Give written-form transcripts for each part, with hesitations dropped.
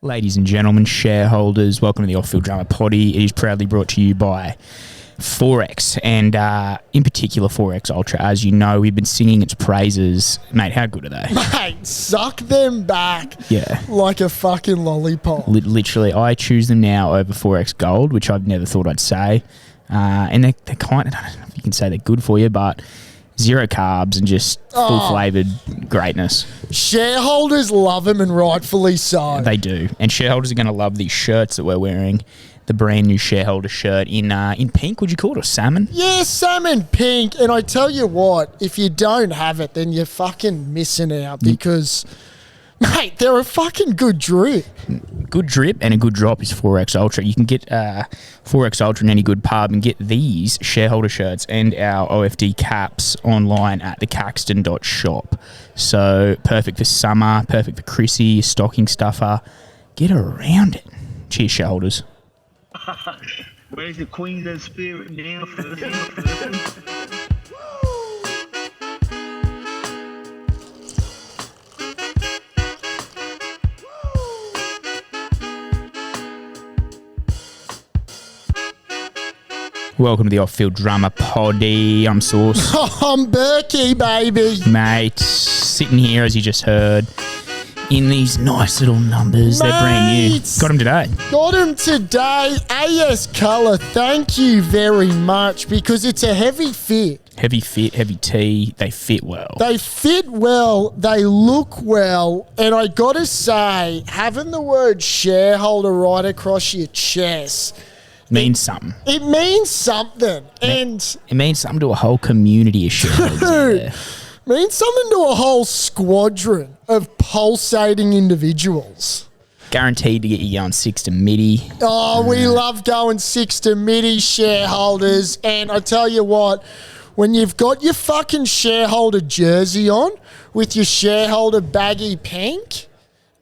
Ladies and gentlemen, shareholders, welcome to the Off-Field Drama Poddy. It is proudly brought to you by Forex, and in particular Forex Ultra. As you know, we've been singing its praises. Mate, how good are they? Mate, suck them back. Yeah. Like a fucking lollipop. Literally, I choose them now over Forex Gold, which I've never thought I'd say. And they're kind of, I don't know if you can say they're good for you, but zero carbs and just full flavoured greatness. Shareholders love them, and rightfully so. They do. And shareholders are going to love these shirts that we're wearing. The brand new shareholder shirt in pink, would you call it, or salmon? Yeah, salmon pink. And I tell you what, if you don't have it, then you're fucking missing out because, mate, they're a fucking good drip. Good drip and a good drop is Forex Ultra. You can get Forex Ultra in any good pub and get these shareholder shirts and our OFD caps online at thecaxton.shop. So perfect for summer, perfect for Chrissy, stocking stuffer. Get around it. Cheers, shareholders. Where's the Queens of Spirit now? Welcome to the Off-Field Drama Poddy. I'm Sauce. I'm Berkey, baby. Mate, sitting here, as you just heard, in these nice little numbers. They're brand new. Got them today. Got them today. AS Colour, thank you very much, because it's a heavy fit. Heavy fit, heavy tee. They fit well. They fit well. They look well. And I got to say, having the word shareholder right across your chest Means something. It means something. And it means something to a whole community of shareholders out there. Means something to a whole squadron of pulsating individuals. Guaranteed to get you going 6 to midi. Oh, we love going 6 to midi, shareholders. And I tell you what, when you've got your fucking shareholder jersey on with your shareholder baggy pink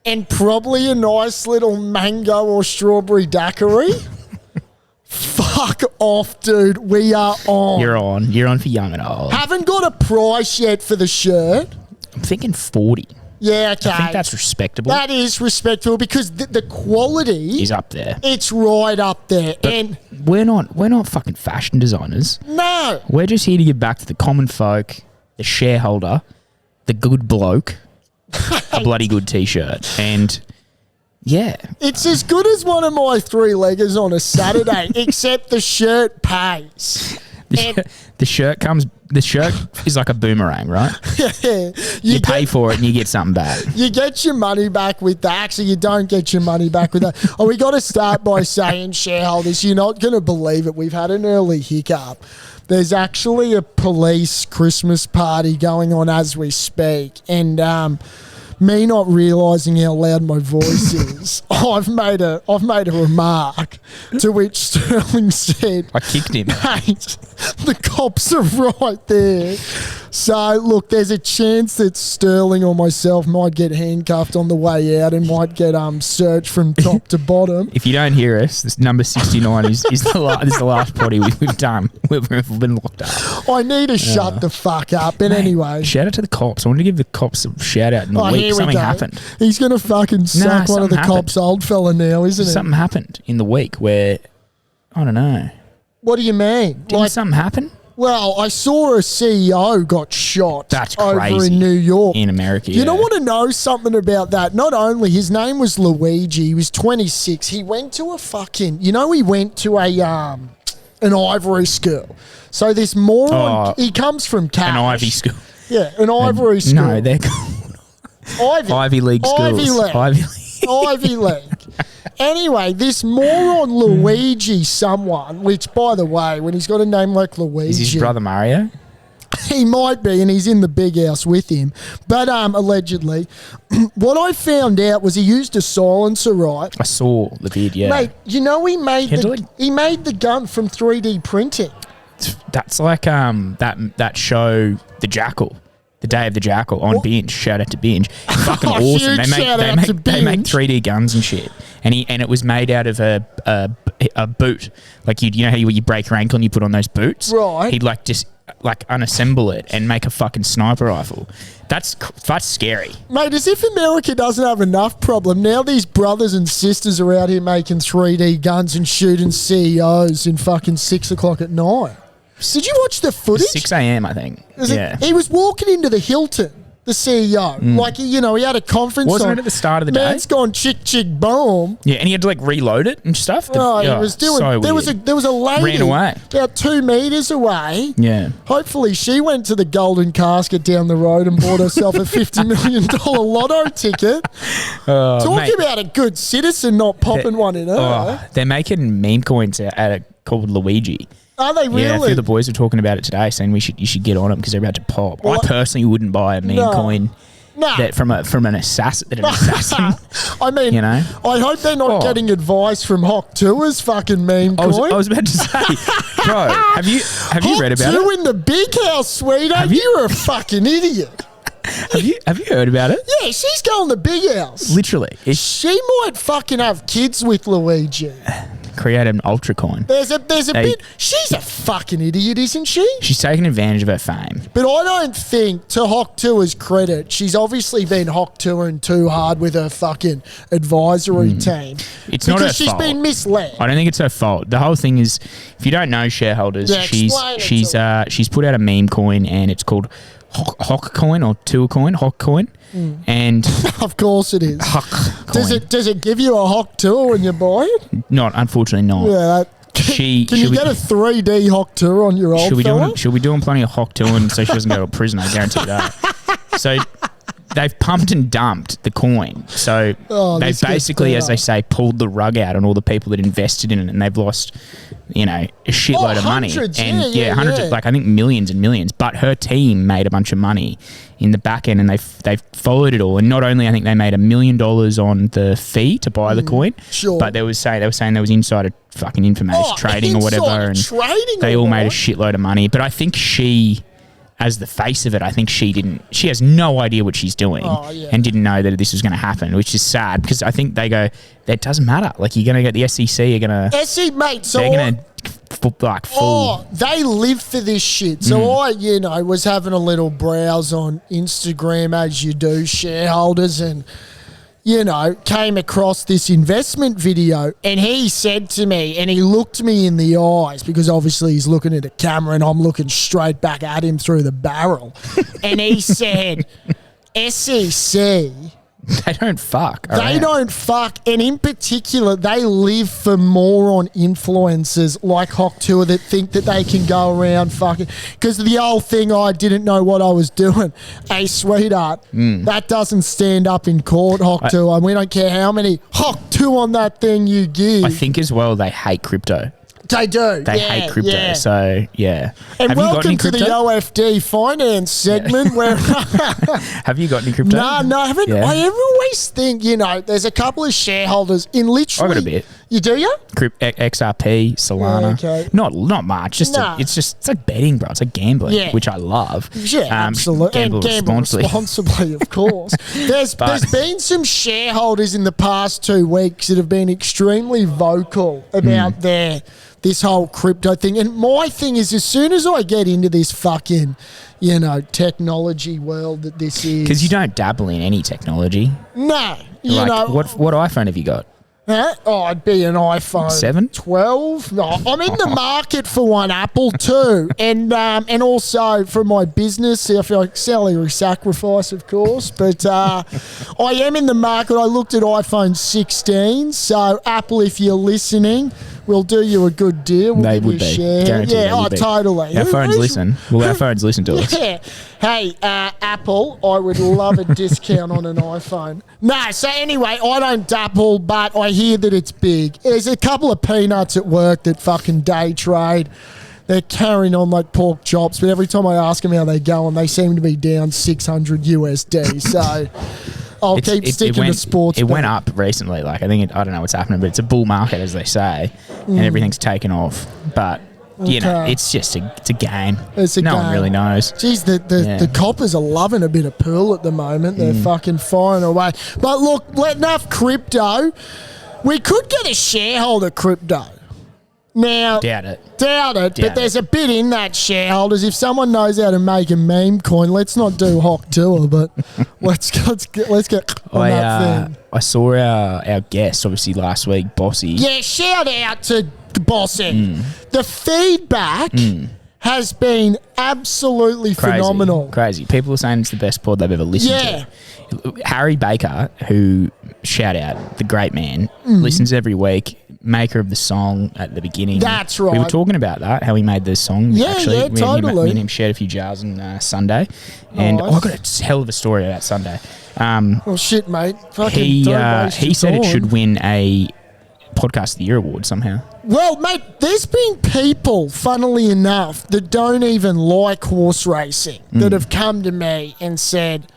and probably a nice little mango or strawberry daiquiri, fuck off, dude. We are on. You're on. You're on for young and old. Haven't got a price yet for the shirt. I'm thinking 40. Yeah, okay. I think that's respectable. That is respectable because the quality is up there. It's right up there. But and we're not fucking fashion designers. No. We're just here to get back to the common folk, the shareholder, the good bloke, a bloody good t-shirt. And yeah. It's as good as one of my three-leggers on a Saturday, except the shirt pays. The shirt is like a boomerang, right? Yeah. You pay for it and you get something back. You get your money back with that. Actually, you don't get your money back with that. Oh, we got to start by saying, shareholders, you're not going to believe it. We've had an early hiccup. There's actually a police Christmas party going on as we speak. And me not realising how loud my voice is, I've made a remark to which Sterling said, I kicked him. Mate, the cops are right there. So, look, there's a chance that Sterling or myself might get handcuffed on the way out and might get searched from top to bottom. If you don't hear us, this number 69 is the last potty we've done. We've been locked up. I need to shut the fuck up. But mate, anyway. Shout out to the cops. I want to give the cops a shout out in the week. Something happened. He's going to fucking suck one of the cops' old fella now, isn't it? Something happened in the week where, I don't know. What do you mean? Didn't something happen? Well, I saw a CEO got shot. That's over crazy. In New York. In America, You don't want to know something about that? Not only, his name was Luigi. He was 26. He went to a fucking, he went to an ivory school. So this moron, he comes from cash. An Ivy school. Yeah, an ivory school. No, they're called Ivy League schools. Ivy League. Anyway, this moron Luigi someone, which, by the way, when he's got a name like Luigi... Is his brother Mario? He might be, and he's in the big house with him. But allegedly, what I found out was he used a silencer, right? I saw the vid, yeah. Mate, he made the gun from 3D printing. That's like that show, The Jackal. The Day of the Jackal on Binge. Shout out to Binge. Fucking awesome. They make 3D guns and shit. And it was made out of a boot. Like you know how you break your ankle and you put on those boots? Right. He'd like just like unassemble it and make a fucking sniper rifle. That's scary. Mate, as if America doesn't have enough problem. Now these brothers and sisters are out here making 3D guns and shooting CEOs in fucking 6 o'clock at night. Did you watch the footage? 6 a.m. I think. He was walking into the Hilton, the CEO. Like, you know, he had a conference. Wasn't it at the start of the day? Man's gone chick, boom. Yeah, and he had to like reload it and stuff. He was doing. So there was a lady ran away about 2 meters away. Yeah. Hopefully, she went to the Golden Casket down the road and bought herself a $50 million lotto ticket. Talking about a good citizen not popping one in her. They're making meme coins called Luigi. Are they really? Yeah, a few of the boys were talking about it today, saying you should get on them because they're about to pop. Well, I personally wouldn't buy a meme coin. That from an assassin. I mean, you know? I hope they're not getting advice from Hawk Tour's fucking meme coin. I was about to say, bro, have you read about Hawk 2 it? in the big house, sweetheart. You're a fucking idiot. Have you heard about it? Yeah, she's going the big house. Literally, she might fucking have kids with Luigi. Create an ultra coin. There's a bit. She's a fucking idiot, isn't she? She's taking advantage of her fame. But I don't think, to Hawk Tour's credit, she's obviously been Hawk Touring too hard with her fucking advisory team. It's not her because she's fault. been misled. I don't think it's her fault. The whole thing is, if you don't know shareholders, she's put out a meme coin and it's called Hawk coin or Tour coin, Hawk coin. And of course it is. Hawk does it give you a Hawk Tour when you buy it? Not, unfortunately not. Yeah. Can you get a 3D Hawk Tour on your old fella? She'll be doing plenty of Hawk touring so she doesn't go to prison, I guarantee that. So they've pumped and dumped the coin. So they've basically, as they say, pulled the rug out on all the people that invested in it, and they've lost, you know, a shitload of money. And hundreds of, like, I think millions and millions. But her team made a bunch of money in the back end, and they've followed it all. And not only, I think they made $1 million on the fee to buy the coin, but they were saying there was insider fucking information trading or whatever, and they all made a shitload of money. But I think she, as the face of it, I think she has no idea what she's doing and didn't know that this was going to happen, which is sad because I think they go, that doesn't matter. Like, you're going to get the SEC, you're going to... mate, so... They're going to... they live for this shit. So I, was having a little browse on Instagram, as you do, shareholders, and, came across this investment video, and he said to me, and he looked me in the eyes, because obviously he's looking at a camera and I'm looking straight back at him through the barrel, and he said, SEC... They don't fuck. They don't fuck. And in particular, they live for moron influencers like Hawk Tour that think that they can go around fucking... Because the old thing, I didn't know what I was doing. Hey, sweetheart, that doesn't stand up in court, Hawk Tour. And we don't care how many Hawk Tour on that thing you give. I think as well they hate crypto. They do. They hate crypto. So, yeah. And welcome to the OFD finance segment. Where have you got any crypto? No, I haven't. Yeah. I always think, there's a couple of shareholders in literally... I got a bit. You do, yeah? XRP, Solana. Okay. Not much. It's like betting, bro. It's like gambling, which I love. Yeah, absolutely. Gamble responsibly, of course. There's been some shareholders in the past 2 weeks that have been extremely vocal about this whole crypto thing. And my thing is, as soon as I get into this fucking, technology world that this is... Because you don't dabble in any technology. No. What iPhone have you got? Huh? Oh, it'd be an iPhone 7? 12. No, I'm in the market for one, Apple too, and also for my business. I feel like salary sacrifice, of course, but I am in the market. I looked at iPhone 16, so Apple, if you're listening, we'll do you a good deal. They would be. Yeah, totally. Our phones listen. Well, our phones listen to us. Yeah. Hey, Apple, I would love a discount on an iPhone. No, so anyway, I don't dabble, but I hear that it's big. There's a couple of peanuts at work that fucking day trade. They're carrying on like pork chops, but every time I ask them how they're going, they seem to be down 600 USD. So I'll keep sticking to sports. It went up recently. Like, I don't know what's happening, but it's a bull market, as they say, and everything's taken off. But it's just it's a game. It's a game. No one really knows. Jeez, the coppers are loving a bit of pool at the moment. They're fucking firing away. But look, enough crypto. We could get a shareholder crypto. Now, Doubt it. but there's a bit in that, shareholders. If someone knows how to make a meme coin, let's not do Hawk Tour, but let's get on that thing. I saw our guest, obviously, last week, Bossy. Yeah, shout out to Bossy. The feedback has been absolutely phenomenal. Crazy. People are saying it's the best pod they've ever listened to. Harry Baker, who, shout out, the great man, listens every week, maker of the song at the beginning. That's right. We were talking about that, how he made the song. Yeah, totally. Me and him shared a few jars on Sunday. And I got a hell of a story about Sunday. Well, shit, mate. He said it should win a Podcast of the Year award somehow. Well, mate, there's been people, funnily enough, that don't even like horse racing that have come to me and said,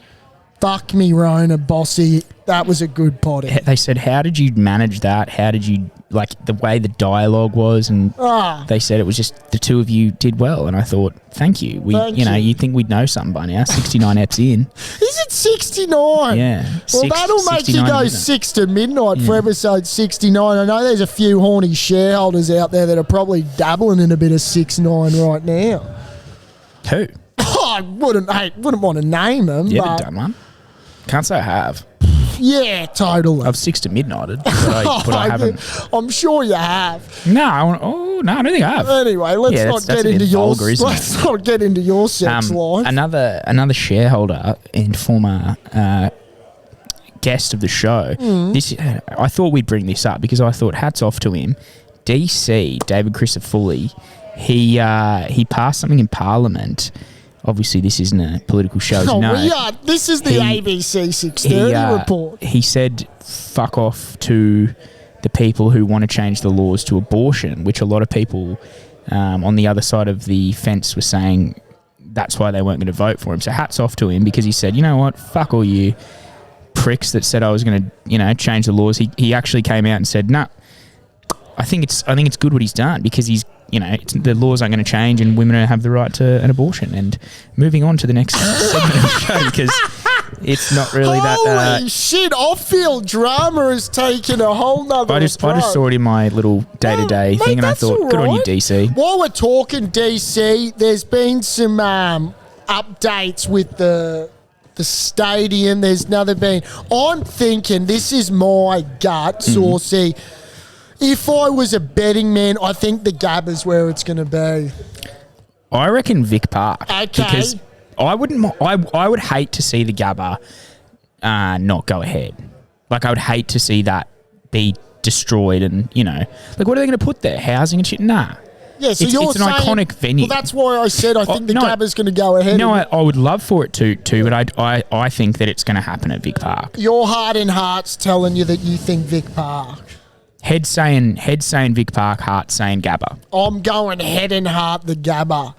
fuck me, Rona, Bossy, that was a good potty. They said, how did you manage that? How did you, like, the way the dialogue was? And they said it was just the two of you did well. And I thought, thank you. You'd think we'd know something by now. 69 eps in. Is it 69? Yeah. Well, that'll make you go 6 to midnight for episode 69. I know there's a few horny shareholders out there that are probably dabbling in a bit of 6-9 right now. Who? I wouldn't want to name them. You haven't done one? Can't say I have. Yeah, totally. I've 6 to midnighted, but I haven't. I'm sure you have. No, I don't think I have. Anyway, let's not get into your sex life. Another shareholder and former guest of the show. I thought we'd bring this up because I thought hats off to him. DC David Crisafulli, he passed something in Parliament. Obviously, this isn't a political show. This is the ABC 630 report. He said, fuck off to the people who want to change the laws to abortion, which a lot of people on the other side of the fence were saying that's why they weren't going to vote for him. So hats off to him because he said, you know what, fuck all you pricks that said I was going to, change the laws. He actually came out and said, nah, I think it's good what he's done because he's, the laws aren't going to change and women have the right to an abortion. And moving on to the next segment of the show because it's not really Holy shit, off-field drama has taken a whole nother I just saw it in my little day-to-day thing and I thought, good on you, DC. While we're talking DC, there's been some updates with the stadium. There's another been. I'm thinking, this is my gut, Saucy. If I was a betting man, I think the Gabba's where it's going to be. I reckon Vic Park. Okay. Because I would hate to see the Gabba not go ahead. Like, I would hate to see that be destroyed and, like, what are they going to put there? Housing and shit? Nah. Yeah, so it's an iconic venue. Well, that's why I said I think the Gabba's going to go ahead. No, I would love for it to, but I think that it's going to happen at Vic Park. Your heart and heart's telling you that you think Vic Park. Head saying Vic Park, heart saying Gabba. I'm going head and heart the Gabba.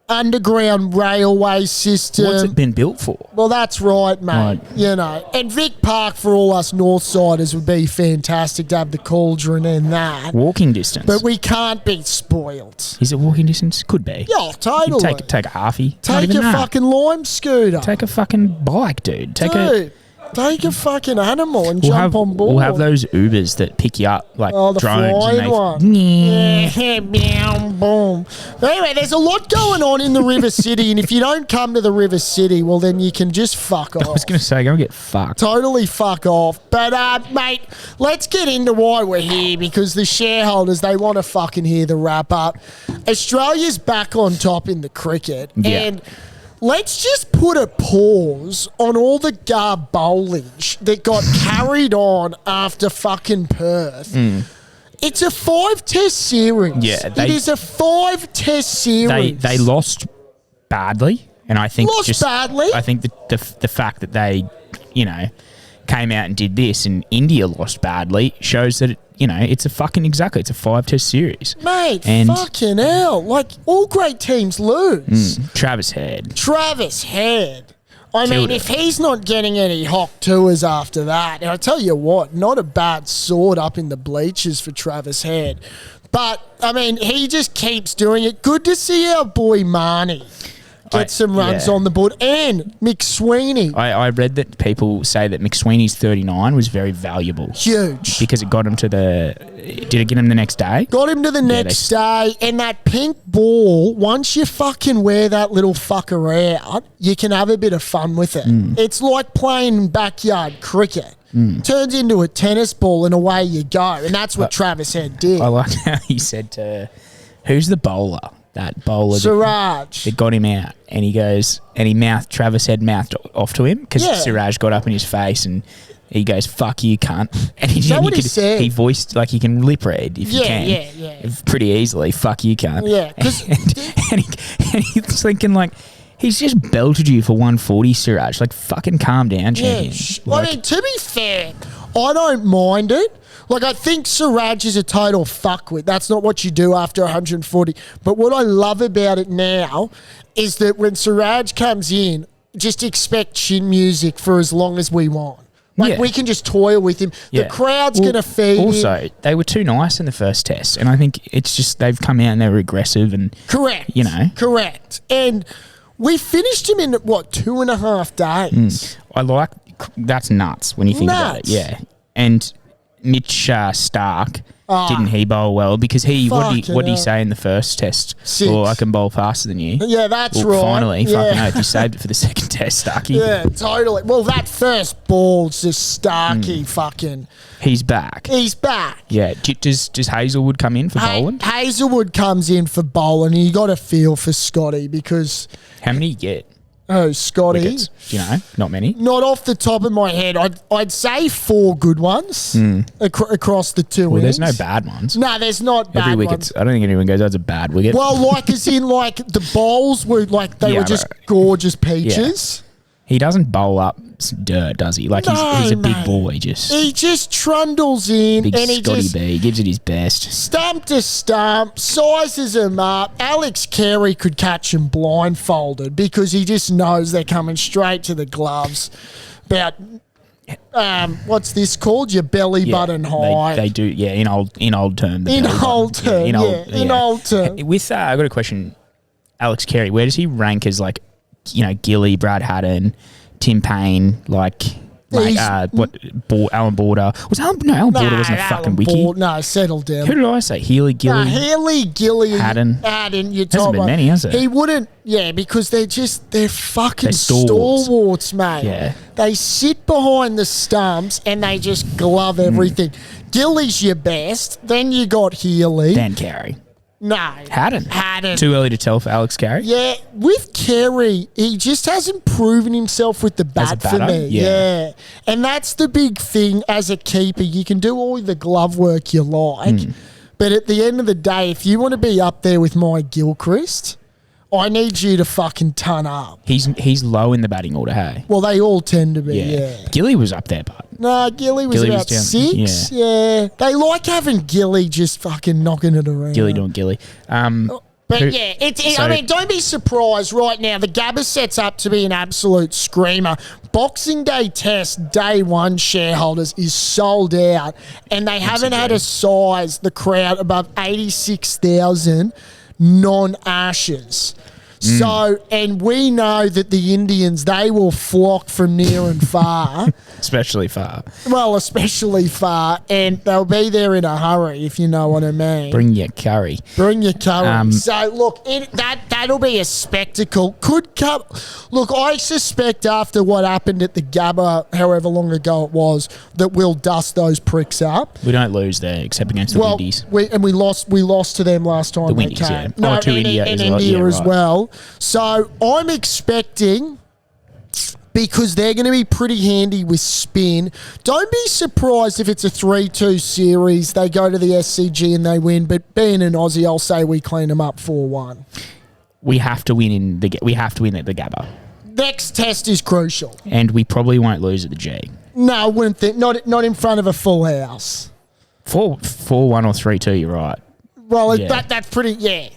Underground railway system. What's it been built for? Well, that's right, mate. Right. And Vic Park for all us Northsiders would be fantastic to have the cauldron and that. Walking distance. But we can't be spoilt. Is it walking distance? Could be. Yeah, totally. Take a halfie. Take a fucking lime scooter. Take a fucking bike, dude. Take a fucking animal and jump on board. We'll have those Ubers that pick you up, like the drones. flying one. Yeah, boom. But anyway, there's a lot going on in the River City, and if you don't come to the River City, well, then you can just fuck off. I was going to say, go and get fucked. Totally fuck off. But, mate, let's get into why we're here, because the shareholders, they want to fucking hear the wrap up. Australia's back on top in the cricket, and let's just put a pause on all the garbage that got carried on after fucking Perth. It's a 5-test series. Yeah, it is a 5-test series. They lost badly, and I think badly. I think the fact that they, came out and did this, and India lost badly, shows that it's a 5-test series, mate. And fucking hell, like all great teams lose. Travis Head. I mean, if he's not getting any hot tours after that, and I tell you what, not a bad sword up in the bleachers for Travis Head. But, I mean, he just keeps doing it. Good to see our boy Marnie get some runs yeah. on the board. And McSweeney, I read that people say that McSweeney's 39 was very valuable huge. because it got him to the. Did it get him the next day? Got him to the next day, and that pink ball, once you fucking wear that little fucker out, you can have a bit of fun with it. It's like playing backyard cricket. Turns into a tennis ball and away you go. And that's what Travis Head did. I like how he said to, who's the bowler? That bowler Siraj. that got him out. And he goes, and Travis Head mouthed off to him because Siraj got up in his face and he goes, fuck you, cunt. And he, he said? He voiced, like he can lip read if you can. Yeah. Pretty easily, fuck you, cunt. Yeah. And he's thinking like, he's just belted you for 140, Siraj. Like, fucking calm down, champion. I mean, to be fair, I don't mind it. Like, I think Siraj is a total fuckwit. That's not what you do after 140. But what I love about it now is that when Siraj comes in, just expect chin music for as long as we want. Like, we can just toil with him. Yeah. The crowd's going to feed him. Also, they were too nice in the first test. And I think it's just they've come out and they were aggressive and... Correct. You know. Correct. And... we finished him in, 2.5 days? I like... That's nuts when you think about it. Yeah. And Mitch Stark, didn't he bowl well? Because what did he say in the first test? 6. Well, I can bowl faster than you. Yeah, that's right. Finally, fucking oath, you saved it for the second test, Starky. Yeah, totally. Well, that first ball's just Starky fucking... He's back. Yeah. Does Hazelwood come in for bowling? Hazelwood comes in for bowling, and you got to feel for Scotty because... How many you get? Oh, Scotty. Wickets? Do you know? Not many? Not off the top of my head. I'd say 4 good ones across the 2 Well, innings. there's no bad ones. No, there's not bad Every wicket's... I don't think anyone goes, that's a bad wicket. Well, like as in like the bowls were like they were just gorgeous peaches. He doesn't bowl up dirt, does he? Like he's a big boy. He just trundles in big and he Scotty just B. Gives it his best. Stump to stump, sizes him up. Alex Carey could catch him blindfolded because he just knows they're coming straight to the gloves. About what's this called? Your belly button high. They do, in old terms. In old terms. With I got a question. Alex Carey, where does he rank as like? Gilly, Brad Haddon, Tim Payne, Alan Border. Alan Border wasn't a fucking wiki. No, settle down. Who did I say? Healy, Gilly? Healy, Gilly, Haddon. You Hasn't been many, has it? He wouldn't, because they're fucking stalwarts, mate. Yeah. They sit behind the stumps and they just glove everything. Gilly's your best. Then you got Healy. Dan Carey. No. Haddon. Too early to tell for Alex Carey? Yeah, with Carey, he just hasn't proven himself with the bat for me. Yeah. And that's the big thing as a keeper. You can do all the glove work you like, but at the end of the day, if you want to be up there with my Gilchrist, I need you to fucking ton up. He's low in the batting order, hey? Well, they all tend to be, yeah. Gilly was up there, but... No, Gilly was about down, 6. Yeah. They like having Gilly just fucking knocking it around. Gilly doing Gilly. I mean, don't be surprised right now. The Gabba sets up to be an absolute screamer. Boxing Day test, day 1 shareholders is sold out, and they haven't had a size, the crowd, above 86,000 non-ashes. So, and we know that the Indians, they will flock from near and far. Especially far. Well, especially far. And they'll be there in a hurry, if you know what I mean. Bring your curry. So, look, that'll be a spectacle. Could come... Look, I suspect after what happened at the Gabba, however long ago it was, that we'll dust those pricks up. We don't lose there, except against the Windies. We lost to them last time. The Windies, yeah. No, to India as well. So I'm expecting, because they're going to be pretty handy with spin, don't be surprised if it's a 3-2 series, they go to the SCG and they win, but being an Aussie, I'll say we clean them up 4-1. We have to win at the Gabba. Next test is crucial. And we probably won't lose at the G. No, I wouldn't think. Not in front of a full house. 4-1 or 3-2, you're right. Well, that's pretty,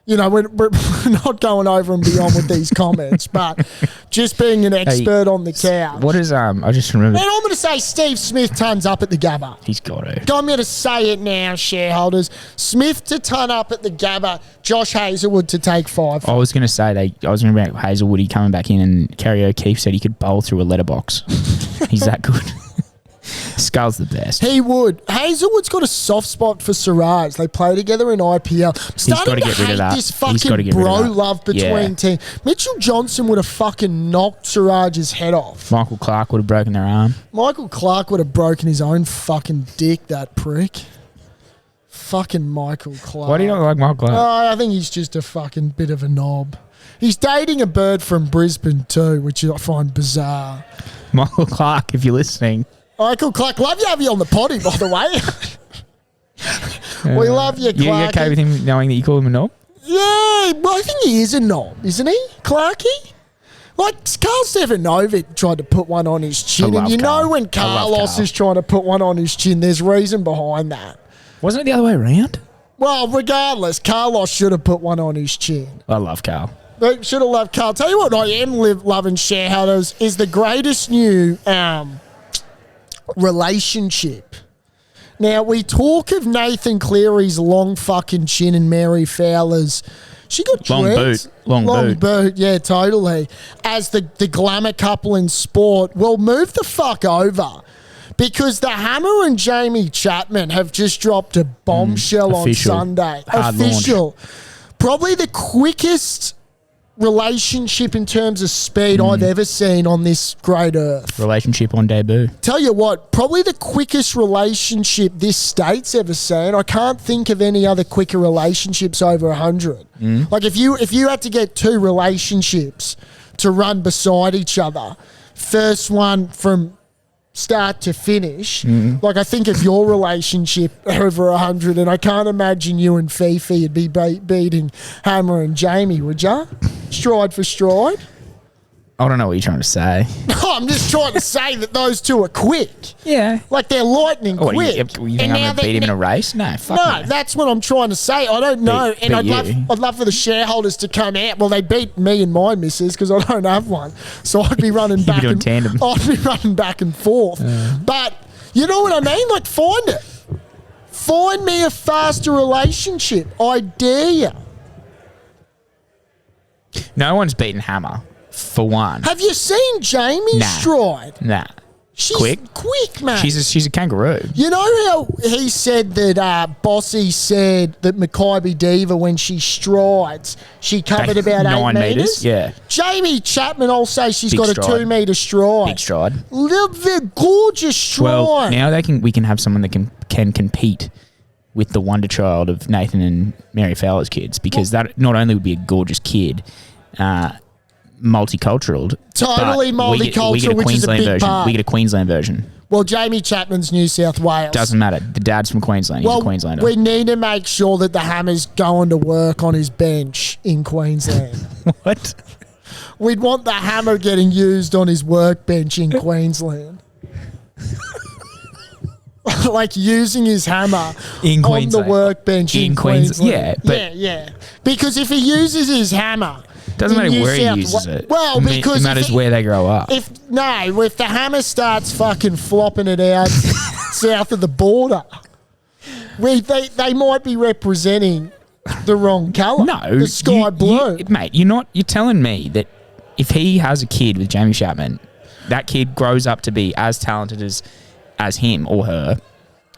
You know, we're not going over and beyond with these comments, but just being an expert on the couch. What is I just remembered. And I'm going to say Steve Smith tons up at the Gabba. He's got to. I'm going to say it now, shareholders. Smith to ton up at the Gabba. Josh Hazelwood to take 5. I was going to say I was remembering about Hazelwoody coming back in, and Kerry O'Keefe said he could bowl through a letterbox. He's that good. Skull's the best. He would. Hazelwood's got a soft spot for Siraj. They play together in IPL. Starting to hate this fucking bro love between teams. Mitchell Johnson would have fucking knocked Siraj's head off. Michael Clark would have broken their arm. Michael Clark would have broken his own fucking dick, that prick. Fucking Michael Clark. Why do you not like Michael Clark? Oh, I think he's just a fucking bit of a knob. He's dating a bird from Brisbane too, which I find bizarre. Michael Clark, if you're listening. Michael Clark, love you have you on the potty, by the way. We love you, Clark. You okay with him knowing that you call him a knob? Yeah, well, I think he is a knob, isn't he, Clarky? Like, Carl Stefanovic tried to put one on his chin, and you know when Carlos is trying to put one on his chin, there's reason behind that. Wasn't it the other way around? Well, regardless, Carlos should have put one on his chin. I love Carl. They should have loved Carl. Tell you what I am loving, shareholders, is the greatest new relationship. Now, we talk of Nathan Cleary's long fucking chin and Mary Fowler's. She got dreads. Long boot. Yeah, totally. As the glamour couple in sport. Well, move the fuck over. Because the Hammer and Jamie Chapman have just dropped a bombshell on Sunday. Official. Probably the quickest relationship in terms of speed I've ever seen on this great earth. Relationship on debut. Tell you what, probably the quickest relationship this state's ever seen. I can't think of any other quicker relationships over 100. Like if you had to get 2 relationships to run beside each other, first one from start to finish, like I think of your relationship over 100, and I can't imagine you and Fifi would be beating Hammer and Jamie, would ya? Stride for stride. I don't know what you're trying to say. I'm just trying to say that those two are quick. Yeah. Like they're lightning quick. You think I'm going to beat him in a race? No, fuck no. That's what I'm trying to say. I don't know. And I'd love for the shareholders to come out. Well, they beat me and my missus because I don't have one. So I'd be running back and tandem. I'd be running back and forth. But you know what I mean? Like find it. Find me a faster relationship. I dare you. No one's beaten Hammer. For one. Have you seen Jamie's stride? Nah. She's quick, man. She's a kangaroo. You know how he said that Bossy said that Makybe Diva, when she strides, she covered about 8 meters? Yeah. Jamie Chapman, I'll say she's got a 2 meter stride. Big stride. They're gorgeous stride. Well, now we can have someone that can compete with the wonder child of Nathan and Mary Fowler's kids, because that not only would be a gorgeous kid, multicultural. Totally multicultural, we get a which is a big version. part. We get a Queensland version. Well, Jamie Chapman's New South Wales. Doesn't matter. The dad's from Queensland. He's a Queenslander. We need to make sure that the Hammer's going to work on his bench in Queensland. What? We'd want the Hammer getting used on his workbench in Queensland. Like using his hammer in on the workbench in Queensland. Yeah, but yeah. Because if he uses his hammer... Doesn't matter where he uses it. Well, because it matters where they grow up. If the hammer starts fucking flopping it out south of the border, they might be representing the wrong colour. No, the sky blue, mate. You're telling me that if he has a kid with Jamie Chapman, that kid grows up to be as talented as him or her,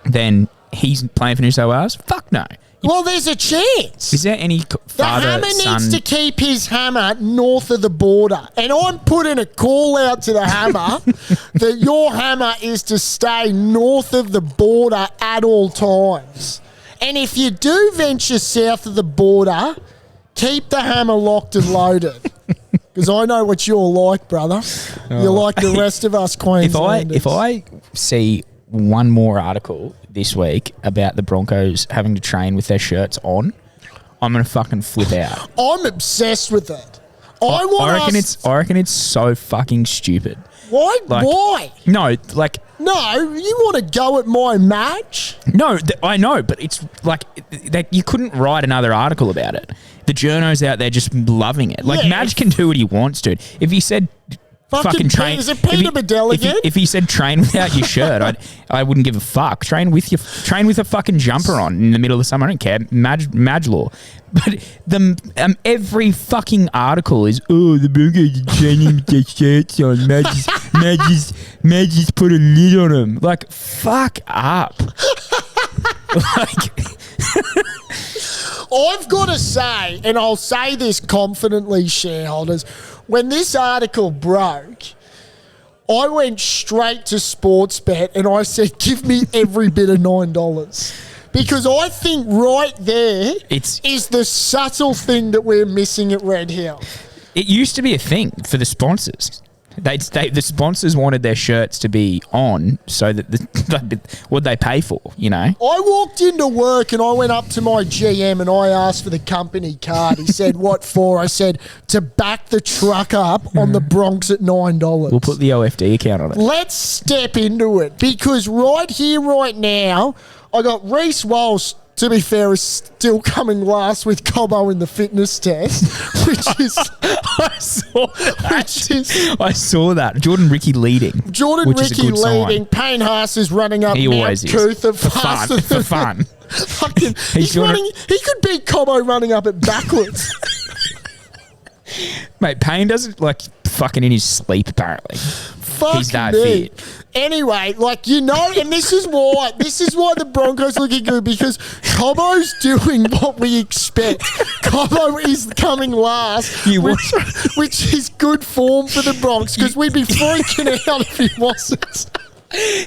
then he's playing for New South Wales? Fuck no. Well, there's a chance. Is there any father, The Hammer son... needs to keep his hammer north of the border. And I'm putting a call out to the Hammer that your hammer is to stay north of the border at all times. And if you do venture south of the border, keep the hammer locked and loaded. Because I know what you're like, brother. You're like the rest of us Queenslanders. If I see one more article this week about the Broncos having to train with their shirts on, I'm gonna fucking flip out. I'm obsessed with it. I reckon it's so fucking stupid. Why? Why? No, you want to go at my match? No, I know, but it's like that. You couldn't write another article about it. the journos out there just loving it. Like, Yeah. Madge can do what he wants, dude. If he said fucking train, Is it Peter Bedell again? If he said train without your shirt, I wouldn't give a fuck. Train with a fucking jumper on in the middle of the summer. I don't care. Madge law. But every fucking article is, the Broncos are training with their shirts on. Madge just put a lid on them. Like, fuck up. Like, I've got to say, and I'll say this confidently, shareholders, when this article broke, I went straight to Sportsbet and I said, give me every bit of $9. Because I think right there is the subtle thing that we're missing at Red Hill. it used to be a thing for the sponsors. The sponsors wanted their shirts to be on so that what they pay for, you know. I walked into work and I went up to my GM and I asked for the company card. He said, what for? I said, to back the truck up on the Bronx at $9. We'll put the OFD account on it. Let's step into it because right here, right now, I got Reece Walsh, to be fair, is still coming last with Cobbo in the fitness test, which is... I saw that. Jordan Ricky leading. Jordan which Ricky is a good leading. sign. Payne Haas is running up He Mount always is. Cootha For fun. Fucking, he's running, he could beat Cobbo running up it backwards. Mate, Payne doesn't like fucking in his sleep, apparently. Fuck He's that me. fit. Anyway, like, you know, and this is why the Broncos looking good, because Cobbo's doing what we expect. Cobbo is coming last, which is good form for the Bronx, because we'd be freaking out if he wasn't.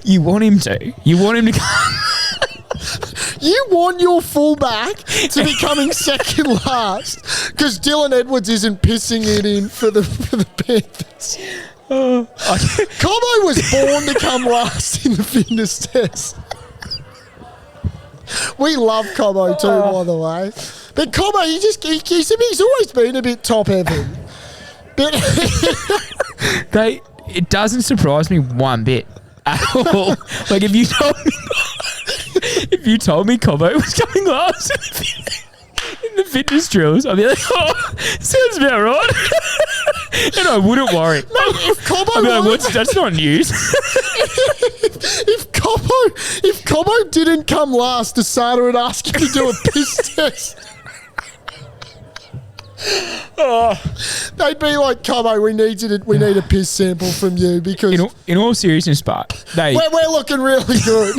You want him to. You want him to come. You want your fullback to be coming second last because Dylan Edwards isn't pissing it in for the Panthers. Cobbo was born to come last in the fitness test. We love Cobbo too, by the way. But Cobbo, he's always been a bit top heavy. But It doesn't surprise me one bit at all. Like, if you told me Cobbo was coming last in the fitness drills, I'd be like, sounds about right. And I wouldn't worry. Mate, if Cobbo I'd be like, that's not news. if Cobbo didn't come last, Asada would ask him to do a piss test. They'd be like, Cobbo, we need a piss sample from you because in all seriousness, but we're looking really good.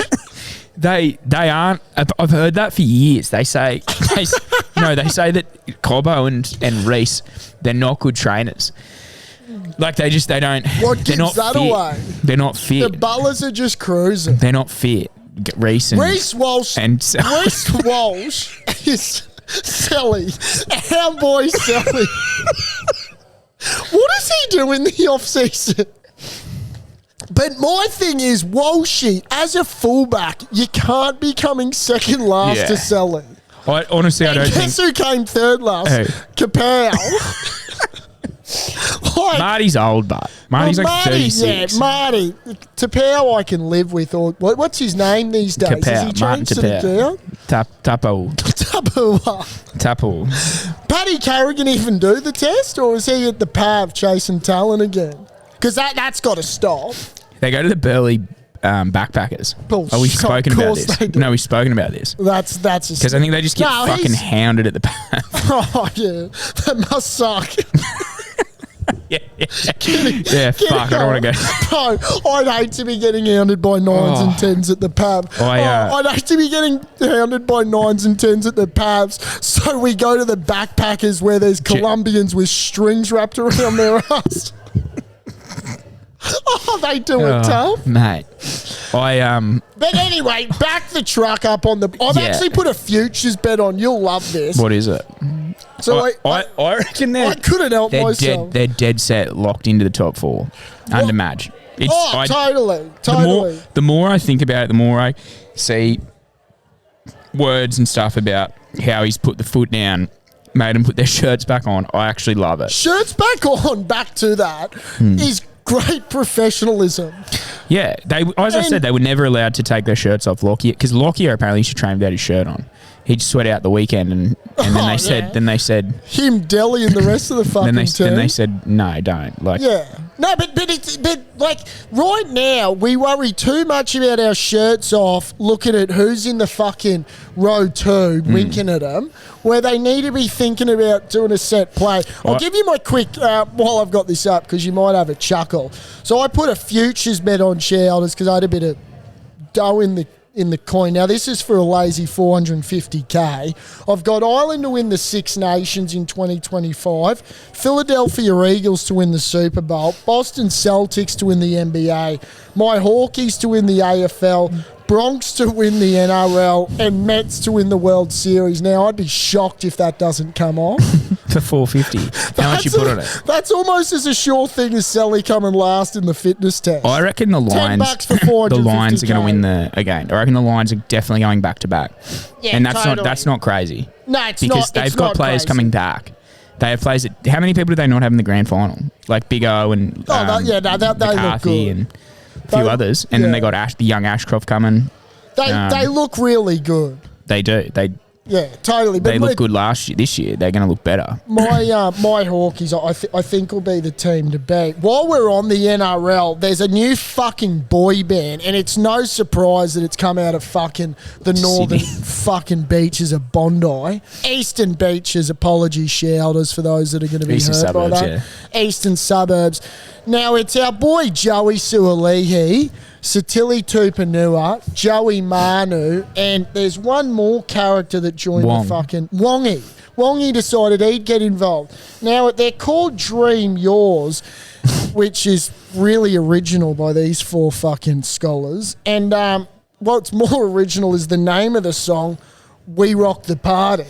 They aren't. I've heard that for years. They say that Cobbo and Reece, they're not good trainers. Like they don't. What they're not gives that fit. away? They're not fit. The Bullers are just cruising. They're not fit. Reece Walsh is Selly. Our boy Selly. What does he do in the off-season? But my thing is, Walshy, as a fullback, you can't be coming second last to Selly. I don't Guess who came third last? Who? Kapow. Marty's old, but Marty's like 36. Yeah, Marty. Tapau I can live with. Or what's his name these days? Tapau, Has he changed it down? Tapo. Paddy Carrigan even do the test, or is he at the Pav chasing talent again? Because that's got to stop. They go to the Burley backpackers. We've spoken about this. No, we've spoken about this. That's because I think they just get fucking hounded at the Pav. Oh yeah, that must suck. Yeah, fuck, I don't want to go. Bro, I'd hate to be getting hounded by 9s and 10s at the Pav. I'd hate to be getting hounded by 9s and 10s at the Pavs. So we go to the backpackers where there's Colombians with strings wrapped around their ass. They do it tough, mate. But anyway, back the truck up on the. I've actually put a futures bet on. You'll love this. What is it? So I reckon I couldn't help myself. They're dead set, locked into the top 4 under Madge. Totally. The more I think about it, the more I see words and stuff about how he's put the foot down, made them put their shirts back on. I actually love it. Shirts back on. Back to that is great professionalism. Yeah, I said, they were never allowed to take their shirts off Lockyer because Lockyer apparently used to train without his shirt on. He just sweat out the weekend, and then Oh, they said Him, Delhi, and the rest of the fucking team. then they said no, don't. Like, Yeah. No, but like right now we worry too much about our shirts off, looking at who's in the fucking row 2, winking at them, where they need to be thinking about doing a set play. I'll give you my quick while I've got this up because you might have a chuckle. So I put a futures bet on shareholders because I had a bit of dough in the coin. Now, this is for a lazy 450k. I've got Ireland to win the Six Nations in 2025, Philadelphia Eagles to win the Super Bowl, Boston Celtics to win the NBA, my Hawkeys to win the AFL, Bronx to win the NRL, and Mets to win the World Series. Now, I'd be shocked if that doesn't come off. for 450. How much you put on it? That's almost as a sure thing as Sally coming last in the fitness test. I reckon the Lions. $10 for 450K. The Lions are going to win again. I reckon the Lions are definitely going back to back. Yeah, and that's totally. not crazy. No, it's because not. they've got players coming back. They have players that. How many people do they not have in the grand final? Like Big O and they look McCarthy good. and a few others. And then they got the young Ashcroft coming. They look really good. They do. Yeah, totally. But They looked good last year. This year, they're going to look better. My Hawkeys, I think, will be the team to beat. While we're on the NRL, there's a new fucking boy band, and it's no surprise that it's come out of fucking the northern fucking beaches of Bondi. Eastern beaches, apologies, shareholders, for those that are going to be Eastern hurt suburbs, by that. Eastern suburbs. Now, it's our boy Joey Sualihi, Satili Tupanua, Joey Manu, and there's one more character that joined the fucking... Wongi. Wongi decided he'd get involved. Now, they're called Dream Yours, which is really original by these 4 fucking scholars. And what's more original is the name of the song, We Rock the Party.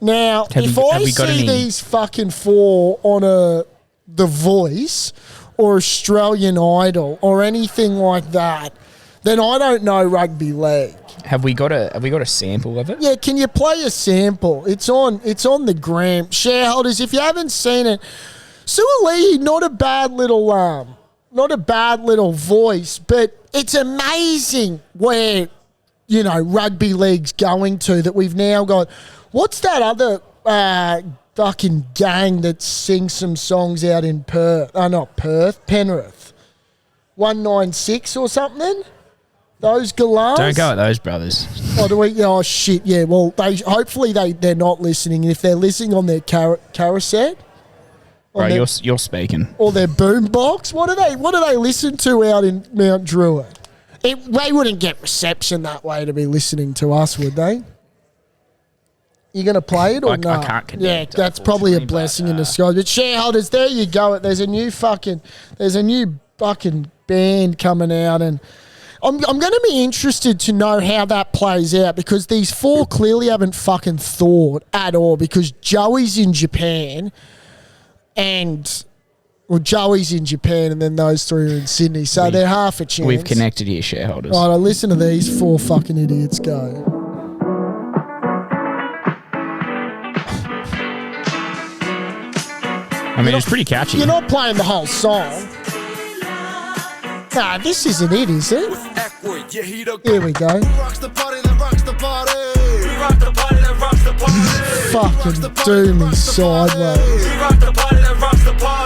Now, if I see these fucking 4 on The Voice or Australian Idol or anything like that, then I don't know rugby league. Have we got a sample of it? Yeah, can you play a sample? It's on the gram. Shareholders, if you haven't seen it, Sualihi, not a bad little voice, but it's amazing where, rugby league's going to, that we've now got. What's that other fucking gang that sings some songs out in Perth? Not Perth, Penrith. 196 or something? Those galahs? Don't go at those brothers. Oh, shit, yeah. Well, hopefully they're not listening. If they're listening on their carousel... Bro, you're speaking. Or their boombox? What do they listen to out in Mount Druitt? They wouldn't get reception that way to be listening to us, would they? You going to play it or not? I can't connect. Yeah, that's probably a blessing in disguise. But shareholders, there you go. There's a new fucking band coming out, and I'm going to be interested to know how that plays out, because these 4 clearly haven't fucking thought at all, because Joey's in Japan and Joey's in Japan, and then those 3 are in Sydney, so they're half a chance. We've connected here, shareholders. All right, listen to these 4 fucking idiots go. I mean, it's pretty catchy. You're not playing the whole song. Nah, this isn't it, is it? Here we go. Fucking do me sideways.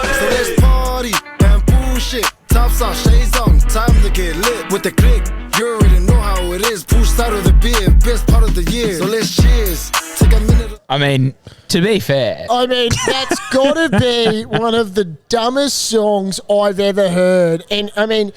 So let's party and bullshit. Tops on, shades on, time to get lit with the click. You already know how it is. Pushed out of the beer, best part of the year. So let's cheers. Take a minute. I mean, to be fair, that's got to be one of the dumbest songs I've ever heard. And I mean,